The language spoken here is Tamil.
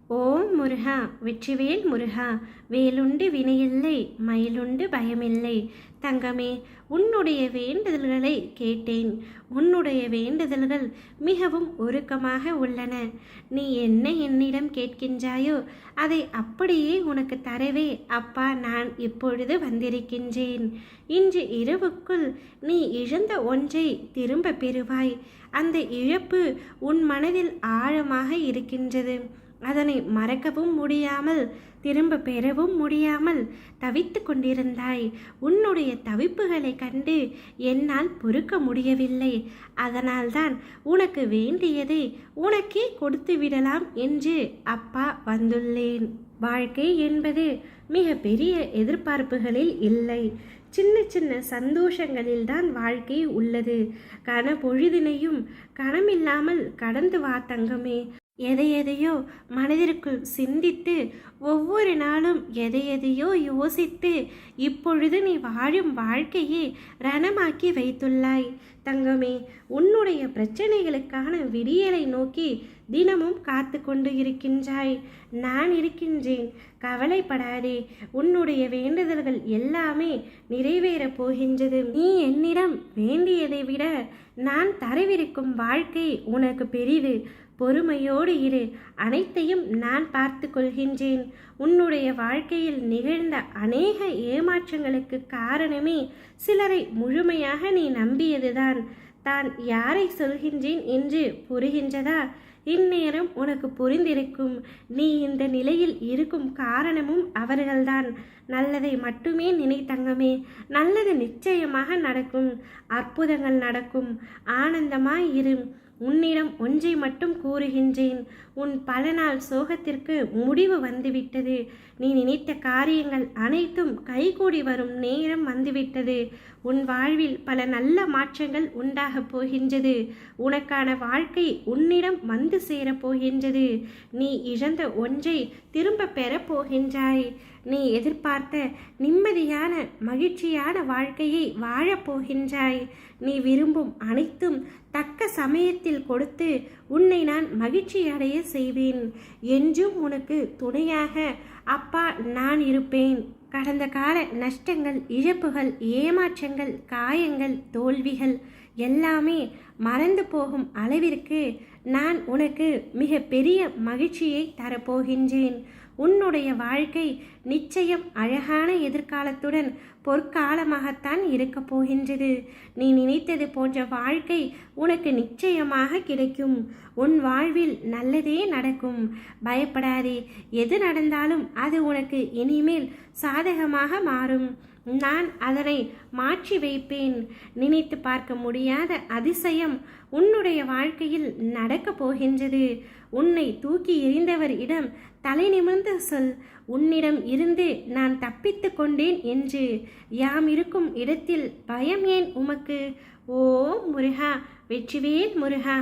ஓம் முருகா, வெற்றிவேல் முருகா. வேலுண்டு வினையில்லை, மயிலுண்டு பயமில்லை. தங்கமே, உன்னுடைய வேண்டுதல்களை கேட்டேன். உன்னுடைய வேண்டுதல்கள் மிகவும் உருக்கமாக உள்ளன. நீ என்ன என்னிடம் கேட்கின்றாயோ அதை அப்படியே உனக்கு தரவே அப்பா நான் இப்பொழுது வந்திருக்கின்றேன். இன்று இரவுக்குள் நீ இழந்த ஒன்றை திரும்ப பெறுவாய். அந்த இழப்பு உன் மனதில் ஆழமாக இருக்கின்றது. அதனை மறக்கவும் முடியாமல் திரும்ப பெறவும் முடியாமல் தவித்து கொண்டிருந்தாய். உன்னுடைய தவிப்புகளை கண்டு என்னால் பொறுக்க முடியவில்லை. அதனால்தான் உனக்கு வேண்டியதை உனக்கே கொடுத்து விடலாம் என்று அப்பா வந்துள்ளேன். வாழ்க்கை என்பது மிக பெரிய எதிர்பார்ப்புகளில் இல்லை, சின்ன சின்ன சந்தோஷங்களில்தான் வாழ்க்கை உள்ளது. கனப்பொழுதினையும் கனமில்லாமல் கடந்து வா தங்கமே. எதையெதையோ மனதிற்குள் சிந்தித்து ஒவ்வொரு நாளும் எதையெதையோ யோசித்து இப்பொழுது நீ வாழும் வாழ்க்கையை ரணமாக்கி வைத்துள்ளாய். தங்கமே, உன்னுடைய பிரச்சனைகளுக்கான விடியலை நோக்கி தினமும் காத்து கொண்டு இருக்கின்றாய். நான் இருக்கின்றேன், கவலைப்படாதே. உன்னுடைய வேண்டுதல்கள் எல்லாமே நிறைவேறப் போகின்றது. நீ என்னிடம் வேண்டியதை விட நான் தரவிருக்கும் வாழ்க்கை உனக்கு பெரிது. பொறுமையோடு இரு, அனைத்தையும் நான் பார்த்து கொள்கின்றேன். உன்னுடைய வாழ்க்கையில் நிகழ்ந்த அநேக ஏமாற்றங்களுக்கு காரணமே சிலரை முழுமையாக நீ நம்பியதுதான். தான் யாரை சொல்கின்றேன் என்று புரிகின்றதா? இந்நேரம் உனக்கு புரிந்திருக்கும். நீ இந்த நிலையில் இருக்கும் காரணமும் அவர்கள்தான். நல்லதை மட்டுமே நினை தங்கமே. நல்லது நிச்சயமாக நடக்கும். அற்புதங்கள் நடக்கும். ஆனந்தமாய் இரு. உன்னிடம் ஒன்றை மட்டும் கூறுகின்றேன். உன் பல நாள் சோகத்திற்கு முடிவு வந்துவிட்டது. நீ நினைத்த காரியங்கள் அனைத்தும் கைகூடி வரும் நேரம் வந்துவிட்டது. உன் வாழ்வில் பல நல்ல மாற்றங்கள் உண்டாகப் போகின்றது. உனக்கான வாழ்க்கை உன்னிடம் வந்து சேரப் போகின்றது. நீ இழந்த ஒன்றை திரும்ப பெறப் போகின்றாய். நீ எதிர்பார்த்த நிம்மதியான மகிழ்ச்சியான வாழ்க்கையை வாழப்போகின்றாய். நீ விரும்பும் அனைத்தும் தக்க சமயத்தில் கொடுத்து உன்னை நான் மகிழ்ச்சி அடைய செய்வேன். என்றும் உனக்கு துணையாக அப்பா நான் இருப்பேன். கடந்த கால நஷ்டங்கள், இழப்புகள், ஏமாற்றங்கள், காயங்கள், தோல்விகள் எல்லாமே மறந்து போகும் அளவிற்கு நான் உனக்கு மிக பெரிய மகிழ்ச்சியை தரப்போகின்றேன். உன்னுடைய வாழ்க்கை நிச்சயம் அழகான எதிர்காலத்துடன் பொற்காலமாகத்தான் இருக்கப் போகின்றது. நீ நினைத்தது போன்ற வாழ்க்கை உனக்கு நிச்சயமாக கிடைக்கும். உன் வாழ்வில் நல்லதே நடக்கும். பயப்படாதே. எது நடந்தாலும் அது உனக்கு இனிமேல் சாதகமாக மாறும். நான் அதனை மாற்றி வைப்பேன். நினைத்து பார்க்க முடியாத அதிசயம் உன்னுடைய வாழ்க்கையில் நடக்கப் போகின்றது. உன்னை தூக்கி எறிந்தவரிடம் தலை நிமிர்ந்து சொல், உன்னிடம் இருந்து நான் தப்பித்து கொண்டேன் என்று. யாம் இருக்கும் இடத்தில் பயம் ஏன் உமக்கு? ஓ முருகா, வெற்றிவேல் முருகா.